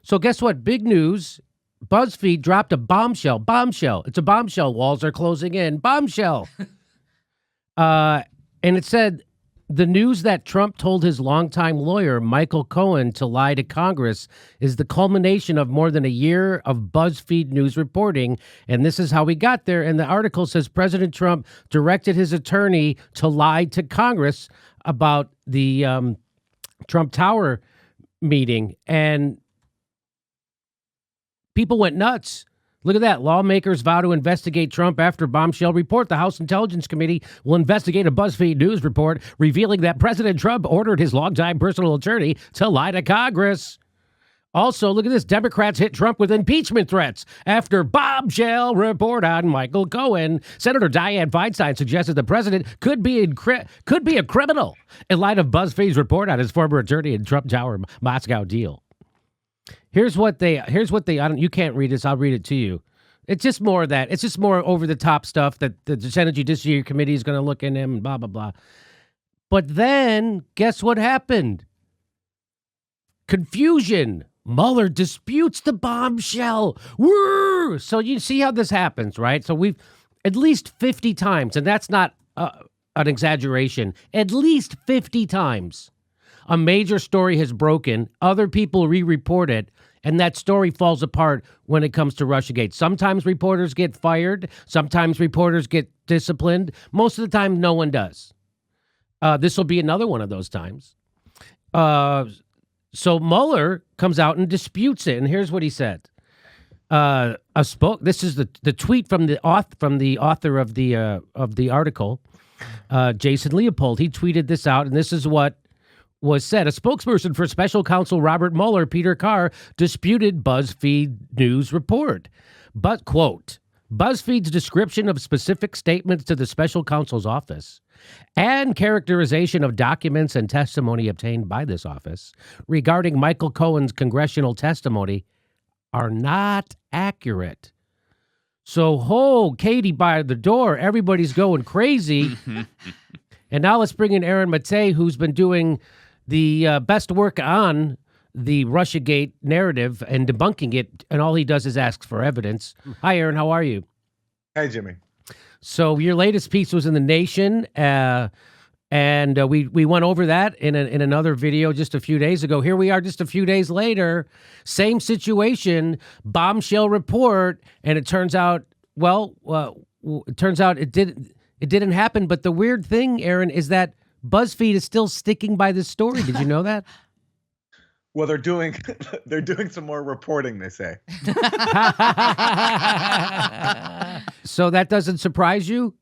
So guess what? Big news. BuzzFeed dropped a bombshell. Bombshell. It's a bombshell. Walls are closing in. Bombshell. And it said the news that Trump told his longtime lawyer, Michael Cohen, to lie to Congress is the culmination of more than a year of BuzzFeed news reporting. And this is how we got there. And the article says President Trump directed his attorney to lie to Congress about the Trump Tower meeting. And people went nuts. Look at that. Lawmakers vow to investigate Trump after bombshell report. The House Intelligence Committee will investigate a BuzzFeed News report revealing that President Trump ordered his longtime personal attorney to lie to Congress. Also, look at this. Democrats hit Trump with impeachment threats after bombshell report on Michael Cohen. Senator Dianne Feinstein suggested the president could be a criminal in light of BuzzFeed's report on his former attorney and Trump Tower Moscow deal. Here's what they you can't read this. I'll read it to you. It's just more of that. It's just more over the top stuff that the Senate Judiciary Committee is going to look in him and blah, blah, blah. But then guess what happened? Confusion. Mueller disputes the bombshell. Woo! So you see how this happens, right? So we've at least 50 times, and that's not an exaggeration, at least 50 times. A major story has broken, other people re-report it, and that story falls apart when it comes to Russiagate. Sometimes reporters get fired. Sometimes reporters get disciplined. Most of the time, no one does. This will be another one of those times. So Mueller comes out and disputes it, and here's what he said. This is the tweet from the author of the article, Jason Leopold. He tweeted this out, and this is what was said. A spokesperson for special counsel Robert Mueller, Peter Carr, disputed BuzzFeed News report. But, quote, BuzzFeed's description of specific statements to the special counsel's office and characterization of documents and testimony obtained by this office regarding Michael Cohen's congressional testimony are not accurate. So, Katie by the door, everybody's going crazy. And now let's bring in Aaron Matei, who's been doing the best work on the Russiagate narrative and debunking it, and all he does is asks for evidence. Hi, Aaron. How are you? Hi, Jimmy. So your latest piece was in The Nation, and we went over that in another video just a few days ago. Here we are just a few days later, same situation, bombshell report, and it turns out, it didn't happen. But the weird thing, Aaron, is that BuzzFeed is still sticking by this story. Did you know that? Well, they're doing some more reporting, they say. So that doesn't surprise you?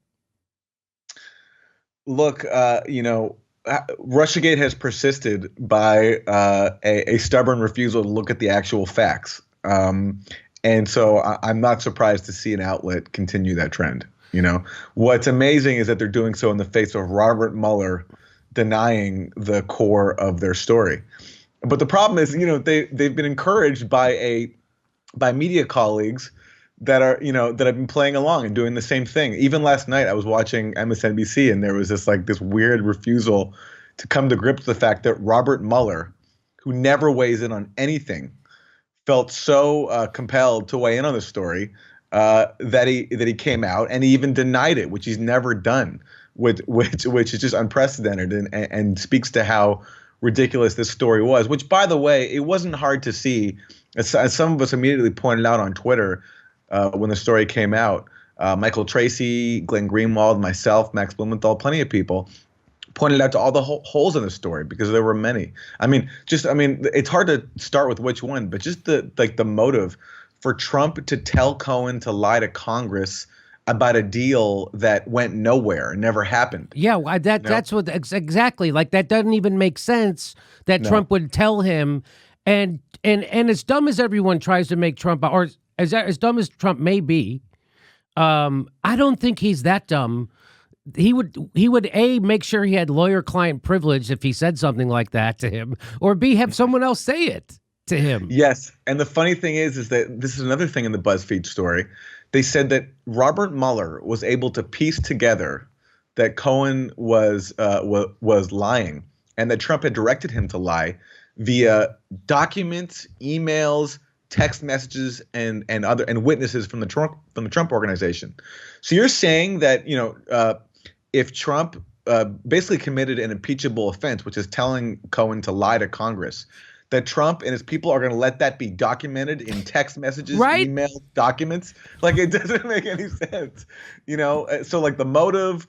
Look, Russiagate has persisted by a stubborn refusal to look at the actual facts. And so I'm not surprised to see an outlet continue that trend. What's amazing is that they're doing so in the face of Robert Mueller denying the core of their story. But the problem is, they've been encouraged by media colleagues that have been playing along and doing the same thing. Even last night, I was watching MSNBC, and there was this weird refusal to come to grips with the fact that Robert Mueller, who never weighs in on anything, felt so compelled to weigh in on the story that he came out and he even denied it, which he's never done, which is just unprecedented and speaks to how ridiculous this story was. Which, by the way, it wasn't hard to see, as some of us immediately pointed out on Twitter when the story came out. Michael Tracy, Glenn Greenwald, myself, Max Blumenthal, plenty of people pointed out to all the holes in the story because there were many. It's hard to start with which one, but just the motive for Trump to tell Cohen to lie to Congress about a deal that went nowhere and never happened. Yeah, that's what exactly. That doesn't even make sense that Trump would tell him. And as dumb as everyone tries to make Trump, or as dumb as Trump may be, I don't think he's that dumb. He would A, make sure he had lawyer-client privilege if he said something like that to him, or B, have someone else say it to him. Yes, and the funny thing is that this is another thing in the BuzzFeed story. They said that Robert Mueller was able to piece together that Cohen was lying and that Trump had directed him to lie via documents, emails, text messages, and witnesses from the Trump organization. So you're saying that if Trump basically committed an impeachable offense, which is telling Cohen to lie to Congress, that Trump and his people are going to let that be documented in text messages, email, documents? Like, it doesn't make any sense, So like the motive,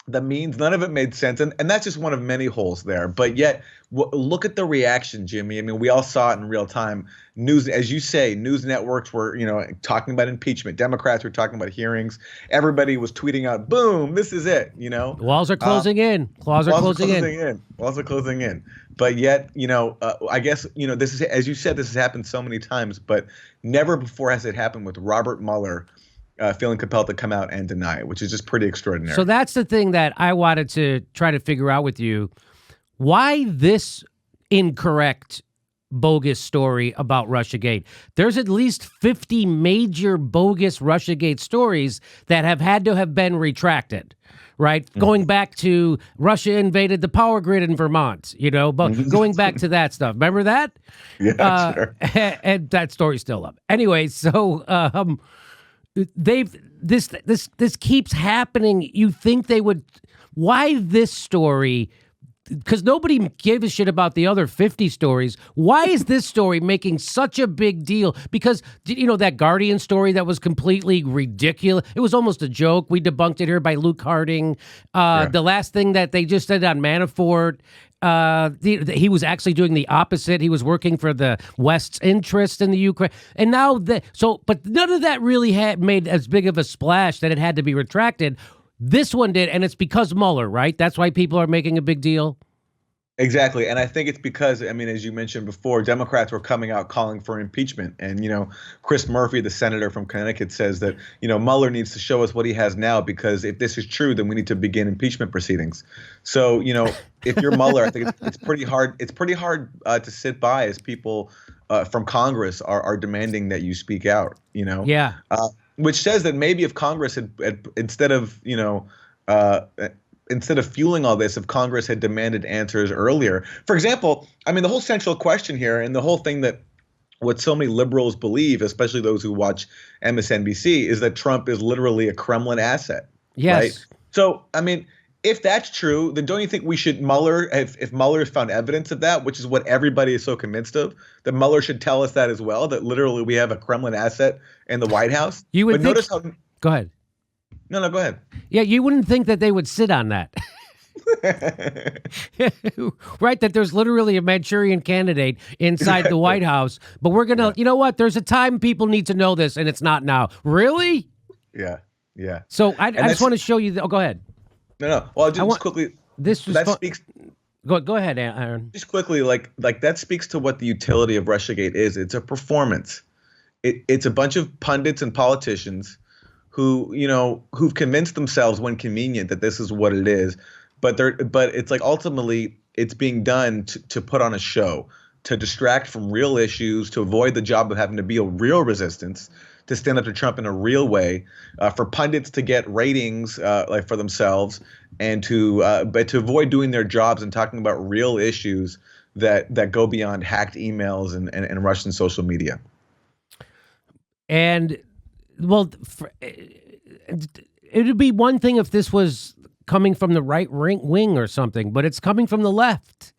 the means, none of it made sense. And that's just one of many holes there. But yet, look at the reaction, Jimmy. I mean, we all saw it in real time. News, as you say, news networks were, talking about impeachment. Democrats were talking about hearings. Everybody was tweeting out, boom, this is it, Walls are closing in. Walls are closing in. Walls are closing in. But yet, I guess, this is, as you said, this has happened so many times, but never before has it happened with Robert Mueller feeling compelled to come out and deny it, which is just pretty extraordinary. So that's the thing that I wanted to try to figure out with you. Why this incorrect, bogus story about Russiagate? There's at least 50 major bogus Russiagate stories that have had to have been retracted, right? Mm-hmm. Going back to Russia invaded the power grid in Vermont, but going back to that stuff. Remember that? Yeah, sure. And that story's still up. Anyway, so this keeps happening. You think they would? Why this story? Because nobody gave a shit about the other 50 stories. Why is this story making such a big deal? Because, that Guardian story that was completely ridiculous. It was almost a joke. We debunked it here by Luke Harding. The last thing that they just said on Manafort, he was actually doing the opposite. He was working for the West's interest in the Ukraine. And now, but none of that really had made as big of a splash that it had to be retracted. This one did, and it's because Mueller, right? That's why people are making a big deal. Exactly. And I think it's because, as you mentioned before, Democrats were coming out calling for impeachment. And, Chris Murphy, the senator from Connecticut, says that, Mueller needs to show us what he has now, because if this is true, then we need to begin impeachment proceedings. So, if you're Mueller, I think it's pretty hard. It's pretty hard to sit by as people from Congress are demanding that you speak out, Yeah. Which says that maybe if Congress had instead of fueling all this, if Congress had demanded answers earlier. For example, the whole central question here, and the whole thing that what so many liberals believe, especially those who watch MSNBC, is that Trump is literally a Kremlin asset. Yes. Right? So, if that's true, then don't you think we should if Mueller has found evidence of that, which is what everybody is so convinced of, that Mueller should tell us that as well, that literally we have a Kremlin asset in the White House? You would notice how. Go ahead. No, go ahead. Yeah, you wouldn't think that they would sit on that. Right, that there's literally a Manchurian candidate inside the White House, but we're going to, you know what? There's a time people need to know this, and it's not now. Really? Yeah. So I just want to show you. Go ahead. No. Well, just quickly. Speaks. Go ahead, Aaron. Just quickly, like that speaks to what the utility of Russiagate is. It's a performance. It's a bunch of pundits and politicians who've convinced themselves when convenient that this is what it is. But it's like ultimately it's being done to put on a show, to distract from real issues, to avoid the job of having to be a real resistance, to stand up to Trump in a real way, for pundits to get ratings for themselves, and to avoid doing their jobs and talking about real issues that go beyond hacked emails and Russian social media. And well, it would be one thing if this was coming from the right wing or something, but it's coming from the left.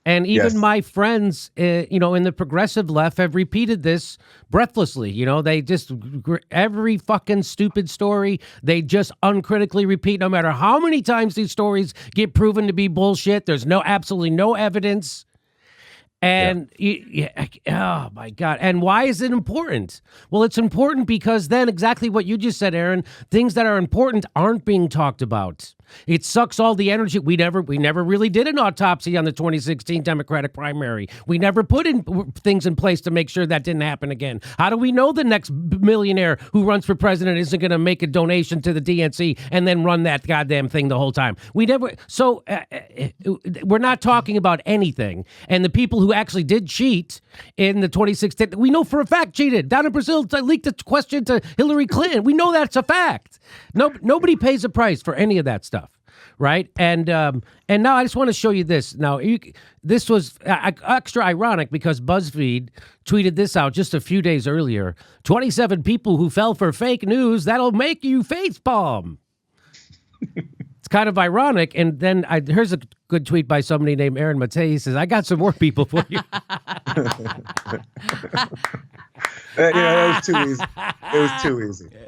And even my friends, in the progressive left have repeated this breathlessly. They just, every fucking stupid story, they just uncritically repeat, no matter how many times these stories get proven to be bullshit. There's absolutely no evidence. And oh my God. And why is it important? Well, it's important because then exactly what you just said, Aaron, things that are important aren't being talked about. It sucks all the energy. We never really did an autopsy on the 2016 Democratic primary. We never put in things in place to make sure that didn't happen again. How do we know the next millionaire who runs for president isn't going to make a donation to the DNC and then run that goddamn thing the whole time? We never. So we're not talking about anything. And the people who actually did cheat in the 2016, we know for a fact cheated. Down in Brazil, leaked a question to Hillary Clinton. We know that's a fact. Nobody pays a price for any of that stuff. right? And now I just want to show you this. Now, this was extra ironic because BuzzFeed tweeted this out just a few days earlier. 27 people who fell for fake news that'll make you facepalm. It's kind of ironic. And then here's a good tweet by somebody named Aaron Matei. He says, I got some more people for you. It was too easy.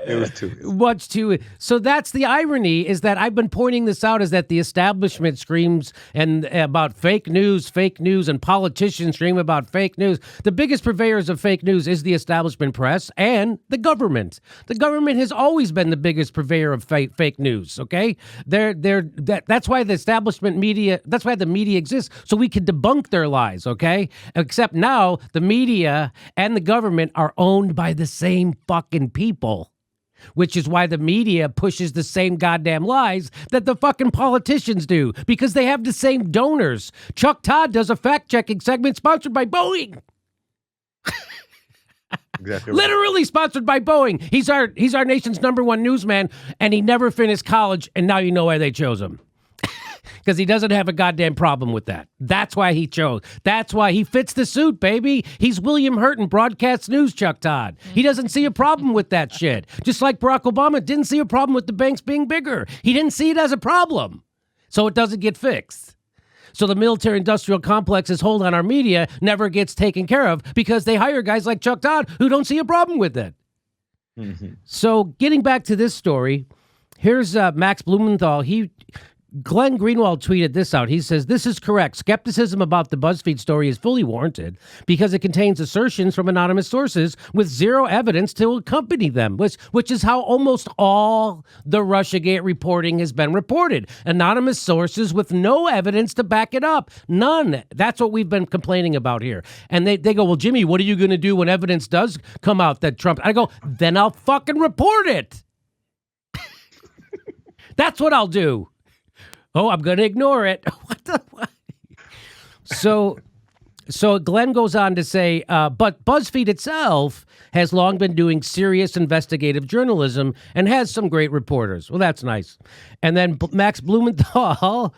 It was too easy. Much too. So that's the irony, is that I've been pointing this out, is that the establishment screams and about fake news, and politicians scream about fake news. The biggest purveyors of fake news is the establishment press and the government. The government has always been the biggest purveyor of fake news. Okay, that's why the establishment media. That's why the media exists, so we can debunk their lies. Okay, except now the media and the government are owned by the same fucking people, which is why the media pushes the same goddamn lies that the fucking politicians do, because they have the same donors. Chuck Todd does a fact-checking segment sponsored by Boeing. Exactly right. Literally sponsored by Boeing. He's our nation's #1 newsman, and he never finished college, and now you know why they chose him. Because he doesn't have a goddamn problem with that. That's why he chose. That's why he fits the suit, baby. He's William Hurt in broadcast news, Chuck Todd. He doesn't see a problem with that shit. Just like Barack Obama didn't see a problem with the banks being bigger. He didn't see it as a problem. So it doesn't get fixed. So the military-industrial complex's hold on our media never gets taken care of because they hire guys like Chuck Todd who don't see a problem with it. Mm-hmm. So getting back to this story, here's Max Blumenthal. Glenn Greenwald tweeted this out. He says, this is correct. Skepticism about the BuzzFeed story is fully warranted because it contains assertions from anonymous sources with zero evidence to accompany them, which is how almost all the Russiagate reporting has been reported. Anonymous sources with no evidence to back it up. None. That's what we've been complaining about here. And they go, well, Jimmy, what are you going to do when evidence does come out that Trump... I go, then I'll fucking report it. That's what I'll do. Oh, I'm going to ignore it. What? So Glenn goes on to say, but BuzzFeed itself has long been doing serious investigative journalism and has some great reporters. Well, that's nice. And then Max Blumenthal,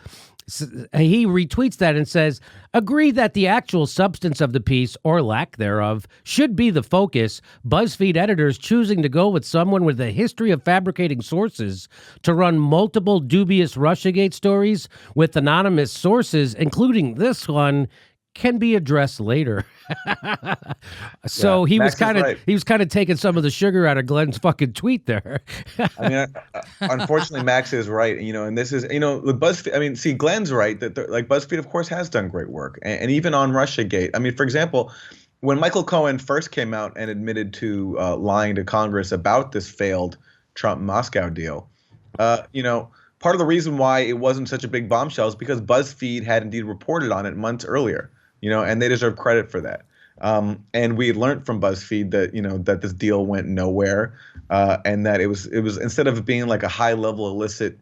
he retweets that and says, agree that the actual substance of the piece, or lack thereof, should be the focus. BuzzFeed editors choosing to go with someone with a history of fabricating sources to run multiple dubious Russiagate stories with anonymous sources, including this one, can be addressed later. So he was kind of taking some of the sugar out of Glenn's fucking tweet there. I mean, unfortunately, Max is right. And this is, with BuzzFeed. I mean, see, Glenn's right that BuzzFeed, of course, has done great work, and even on Russiagate. I mean, for example, when Michael Cohen first came out and admitted to lying to Congress about this failed Trump-Moscow deal, part of the reason why it wasn't such a big bombshell is because BuzzFeed had indeed reported on it months earlier. And they deserve credit for that. And we learned from BuzzFeed that, that this deal went nowhere, and that it was instead of being like a high level illicit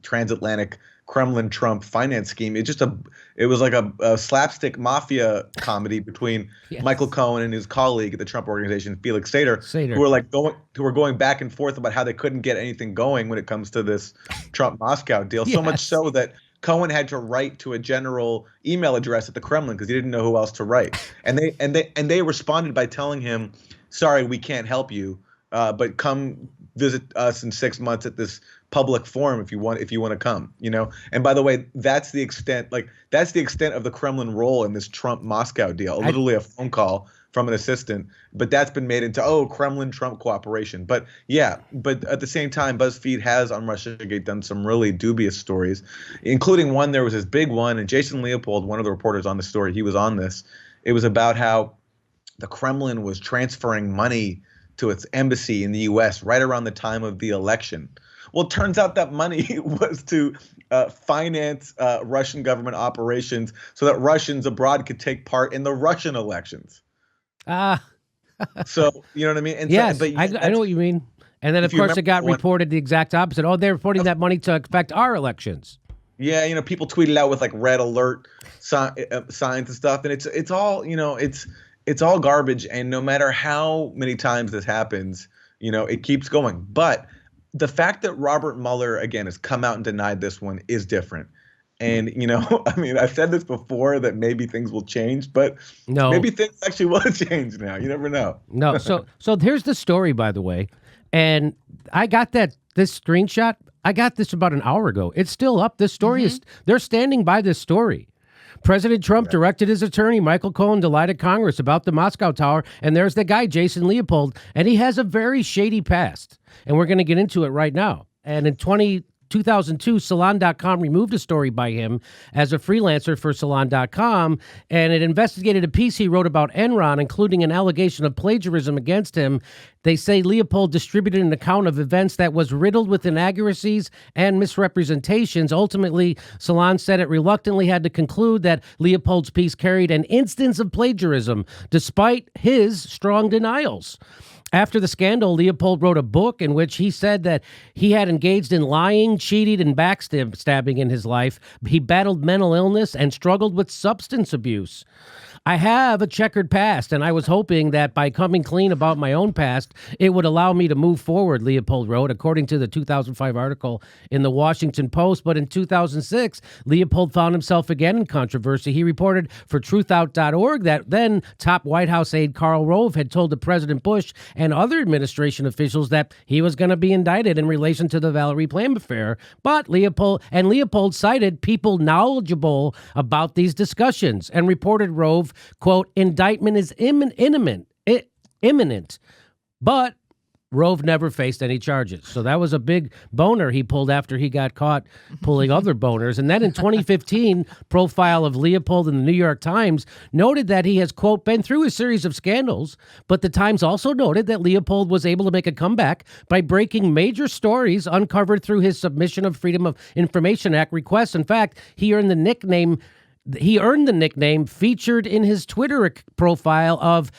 transatlantic Kremlin Trump finance scheme, it was like a slapstick mafia comedy between yes. Michael Cohen and his colleague at the Trump organization, Felix Sater. Who were going back and forth about how they couldn't get anything going when it comes to this Trump Moscow deal. Yes. So much so that Cohen had to write to a general email address at the Kremlin because he didn't know who else to write. And they responded by telling him, sorry, we can't help you, but come visit us in 6 months at this public forum if you want to come, And by the way, that's the extent of the Kremlin role in this Trump Moscow deal. Literally a phone call from an assistant, but that's been made into Kremlin Trump cooperation. But at the same time, BuzzFeed has on Russiagate done some really dubious stories, including one. There was this big one, and Jason Leopold, one of the reporters on the story, he was on this. It was about how the Kremlin was transferring money to its embassy in the U.S. right around the time of the election. Well, it turns out that money was to finance Russian government operations so that Russians abroad could take part in the Russian elections. So you know what I mean? And yes, so, I know what you mean. And then, of course, it got reported the exact opposite. Oh, they're reporting that money to affect our elections. Yeah, people tweeted out with like red alert signs and stuff, and it's all it's all garbage. And no matter how many times this happens, it keeps going. But the fact that Robert Mueller, again, has come out and denied this one is different. And, I mean, I've said this before that maybe things will change, but No, maybe things actually will change now. You never know. no. So here's the story, by the way, and I got this screenshot. I got this about an hour ago. It's still up. This story is. They're standing by this story. President Trump directed his attorney, Michael Cohen, to lie to Congress about the Moscow Tower. And there's the guy, Jason Leopold, and he has a very shady past. And we're going to get into it right now. And in 2002, Salon.com removed a story by him as a freelancer for Salon.com, and it investigated a piece he wrote about Enron, including an allegation of plagiarism against him. They say Leopold distributed an account of events that was riddled with inaccuracies and misrepresentations. Ultimately, Salon said it reluctantly had to conclude that Leopold's piece carried an instance of plagiarism, despite his strong denials. After the scandal, Leopold wrote a book in which he said that he had engaged in lying, cheating, and backstabbing in his life. He battled mental illness and struggled with substance abuse. I have a checkered past, and I was hoping that by coming clean about my own past, it would allow me to move forward, Leopold wrote, according to the 2005 article in the Washington Post. But in 2006, Leopold found himself again in controversy. He reported for truthout.org that then top White House aide Karl Rove had told the President Bush and other administration officials that he was going to be indicted in relation to the Valerie Plame affair. But Leopold cited people knowledgeable about these discussions and reported Rove, quote, indictment is imminent, but Rove never faced any charges. So that was a big boner he pulled after he got caught pulling other boners. And then in 2015, profile of Leopold in the New York Times noted that he has, quote, been through a series of scandals, but the Times also noted that Leopold was able to make a comeback by breaking major stories uncovered through his submission of Freedom of Information Act requests. In fact, he earned the nickname featured in his Twitter profile of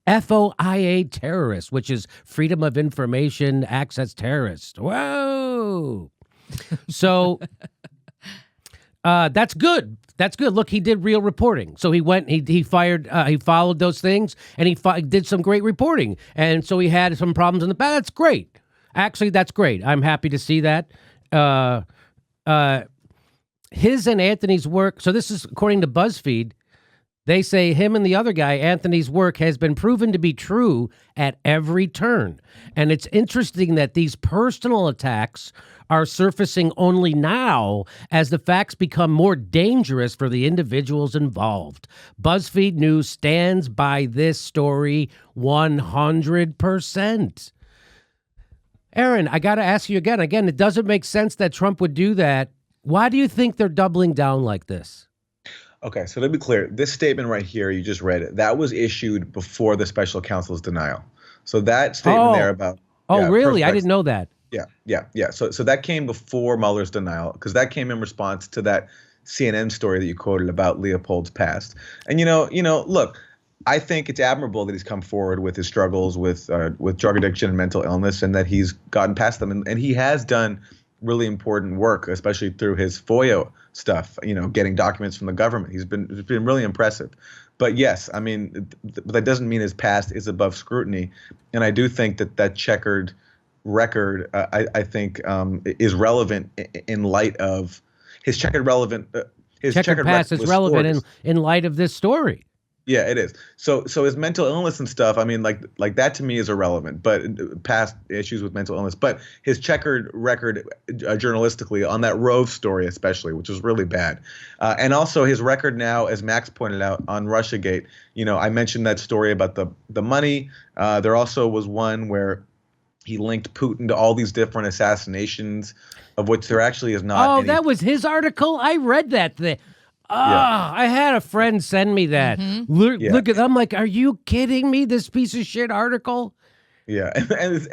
FOIA terrorist, which is Freedom of Information Access Terrorist. Whoa. So that's good. That's good. Look, he did real reporting. So he followed those things, and he did some great reporting. And so he had some problems in the past. That's great. Actually, that's great. I'm happy to see that. His and Anthony's work, so this is according to BuzzFeed, they say him and the other guy, Anthony's work has been proven to be true at every turn. And it's interesting that these personal attacks are surfacing only now as the facts become more dangerous for the individuals involved. BuzzFeed News stands by this story 100%. Aaron, I got to ask you again. Again, it doesn't make sense that Trump would do that. Why do you think they're doubling down like this? Okay, so to be clear, this statement right here, you just read it, that was issued before the special counsel's denial. So that statement there about... Oh, really? I didn't know that. Yeah. So that came before Mueller's denial, because that came in response to that CNN story that you quoted about Leopold's past. And, look, I think it's admirable that he's come forward with his struggles with drug addiction and mental illness, and that he's gotten past them. And he has done really important work, especially through his FOIA stuff, getting documents from the government. It's been really impressive. But yes, I mean, but that doesn't mean his past is above scrutiny. And I do think that checkered record, I think, is relevant in light of his checkered past is relevant in light of this story. Yeah, it is. So his mental illness and stuff, I mean, like that to me is irrelevant, but past issues with mental illness. But his checkered record journalistically on that Rove story especially, which was really bad. And also his record now, as Max pointed out, on Russiagate. I mentioned that story about the money. There also was one where he linked Putin to all these different assassinations, of which there actually is not any. That was his article? I read that thing. I had a friend send me that. Look at I'm like, are you kidding me? This piece of shit article? Yeah, and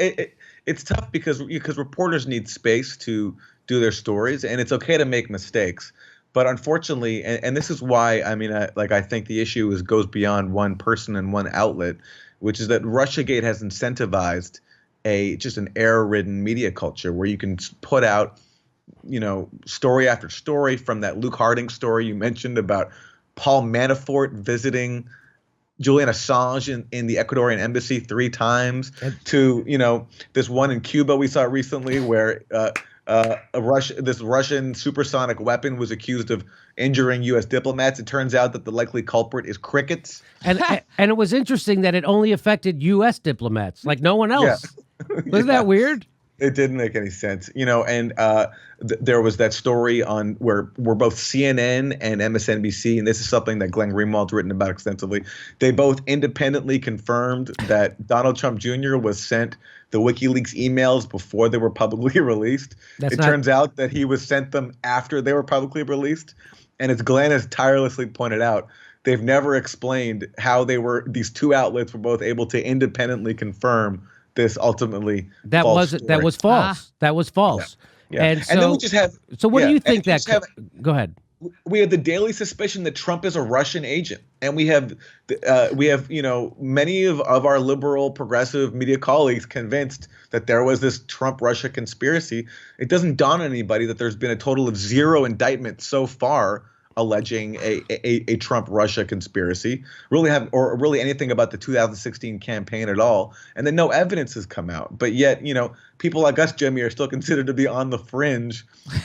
it's tough because reporters need space to do their stories, and it's okay to make mistakes. But unfortunately, and this is why, I mean, I think the issue goes beyond one person and one outlet, which is that Russiagate has incentivized just an error-ridden media culture where you can put out story after story, from that Luke Harding story you mentioned about Paul Manafort visiting Julian Assange in the Ecuadorian embassy 3 times, And- to this one in Cuba we saw recently where this Russian supersonic weapon was accused of injuring U.S. diplomats. It turns out that the likely culprit is crickets. And it was interesting that it only affected U.S. diplomats, like no one Yeah. else. Wasn't that weird? It didn't make any sense, and there was that story on where both CNN and MSNBC, and this is something that Glenn Greenwald's written about extensively. They both independently confirmed that Donald Trump Jr. was sent the WikiLeaks emails before they were publicly released. Turns out that he was sent them after they were publicly released. And as Glenn has tirelessly pointed out, they've never explained how these 2 outlets were both able to independently confirm this ultimately that false was story. that was false. That was false. Yeah. And then we just have. So what do you think go ahead. We have the daily suspicion that Trump is a Russian agent, and we have many of our liberal progressive media colleagues convinced that there was this Trump-Russia conspiracy. It doesn't dawn on anybody that there's been a total of 0 indictments so far alleging a Trump-Russia conspiracy, really anything about the 2016 campaign at all. And then no evidence has come out. But yet, people like us, Jimmy, are still considered to be on the fringe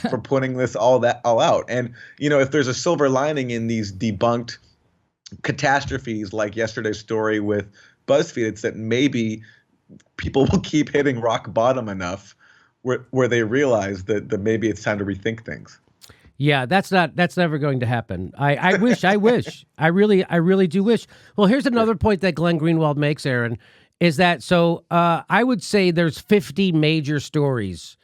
for putting this all out. And, if there's a silver lining in these debunked catastrophes like yesterday's story with BuzzFeed, it's that maybe people will keep hitting rock bottom enough where they realize that maybe it's time to rethink things. Yeah, that's never going to happen. I wish. I really do wish. Well, here's another point that Glenn Greenwald makes, Aaron, is that I would say there's 50 major stories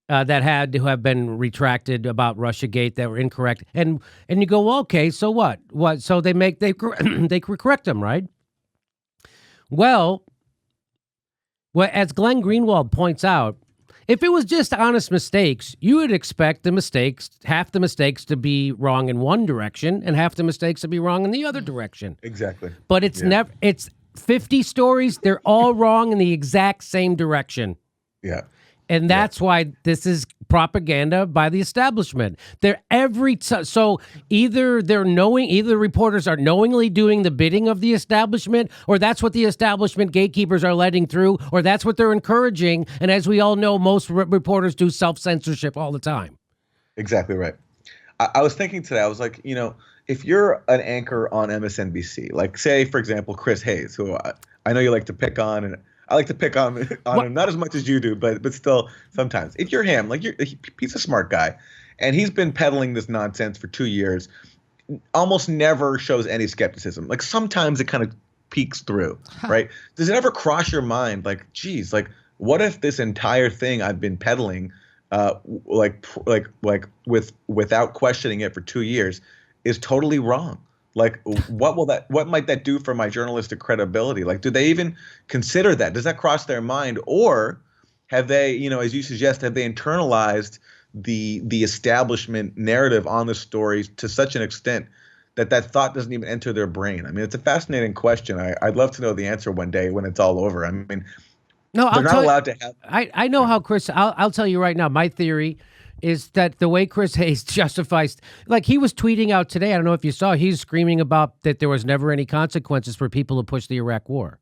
that had to have been retracted about Russiagate that were incorrect. And you go, well, okay, so what? What? So they correct them, right? Well, as Glenn Greenwald points out, if it was just honest mistakes, you would expect half the mistakes to be wrong in one direction and half the mistakes to be wrong in the other direction. Exactly. But it's 50 stories. They're all wrong in the exact same direction. Yeah. And that's why this is propaganda by the establishment. So either the reporters are knowingly doing the bidding of the establishment, or that's what the establishment gatekeepers are letting through, or that's what they're encouraging. And as we all know, most reporters do self-censorship all the time. Exactly right. I was thinking today, I was like, if you're an anchor on MSNBC, like say, for example, Chris Hayes, who I know you like to pick on, and I like to pick on him, not as much as you do, but still sometimes. If you're him, he's a smart guy, and he's been peddling this nonsense for 2 years, almost never shows any skepticism. Like sometimes it kind of peeks through, right? Does it ever cross your mind, like, geez, like what if this entire thing I've been peddling, without questioning it for 2 years, is totally wrong? Like, what might that do for my journalistic credibility? Like, do they even consider that? Does that cross their mind? Or have they, as you suggest, have they internalized the establishment narrative on the stories to such an extent that thought doesn't even enter their brain? I mean, it's a fascinating question. I'd love to know the answer one day when it's all over. I mean, no, they're not allowed to have. I know how Chris. I'll tell you right now. My theory is that the way Chris Hayes justifies, like he was tweeting out today, I don't know if you saw, he's screaming about that there was never any consequences for people who pushed the Iraq war.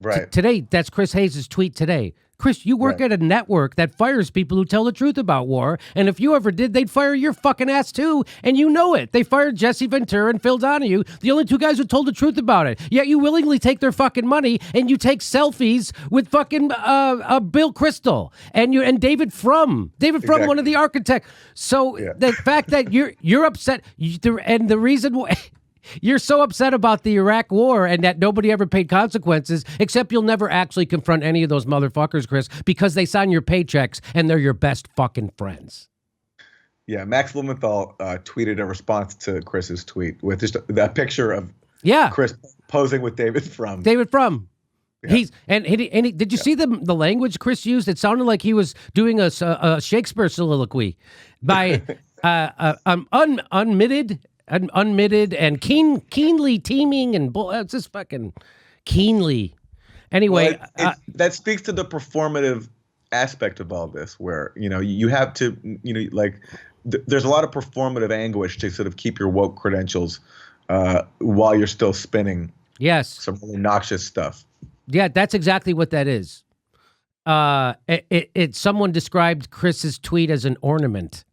Right. Today, that's Chris Hayes' tweet today. Chris, you work at a network that fires people who tell the truth about war, and if you ever did, they'd fire your fucking ass too, and you know it. They fired Jesse Ventura and Phil Donahue, the only 2 guys who told the truth about it. Yet you willingly take their fucking money, and you take selfies with fucking Bill Kristol and David Frum. Exactly. One of the architects. So the fact that you're upset, and the reason why you're so upset about the Iraq war and that nobody ever paid consequences, except you'll never actually confront any of those motherfuckers, Chris, because they sign your paychecks and they're your best fucking friends. Yeah, Max Blumenthal tweeted a response to Chris's tweet with just that picture of Chris posing with David Frum. Yeah. Did you see the language Chris used? It sounded like he was doing a Shakespeare soliloquy by unmitted and keenly teaming and it's just fucking keenly. Anyway, that speaks to the performative aspect of all this, where you have to there's a lot of performative anguish to sort of keep your woke credentials while you're still spinning Yes. Some really noxious stuff. Yeah, that's exactly what that is. Someone described Chris's tweet as an ornament.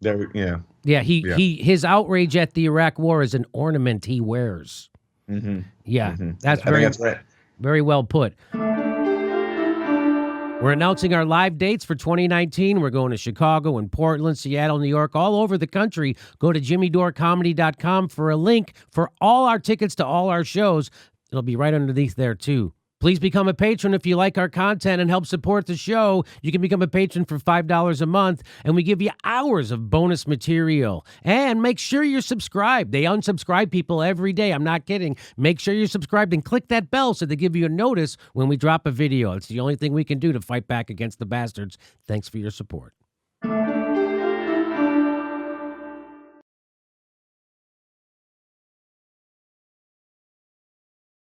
Yeah. His outrage at the Iraq War is an ornament he wears. Mm-hmm. Yeah, Mm-hmm. that's I think that's right. Very well put. We're announcing our live dates for 2019. We're going to Chicago and Portland, Seattle, New York, all over the country. Go to jimmydorcomedy.com for a link for all our tickets to all our shows. It'll be right underneath there, too. Please become a patron if you like our content and help support the show. You can become a patron for $5 a month, and we give you hours of bonus material. And make sure you're subscribed. They unsubscribe people every day. I'm not kidding. Make sure you're subscribed and click that bell so they give you a notice when we drop a video. It's the only thing we can do to fight back against the bastards. Thanks for your support.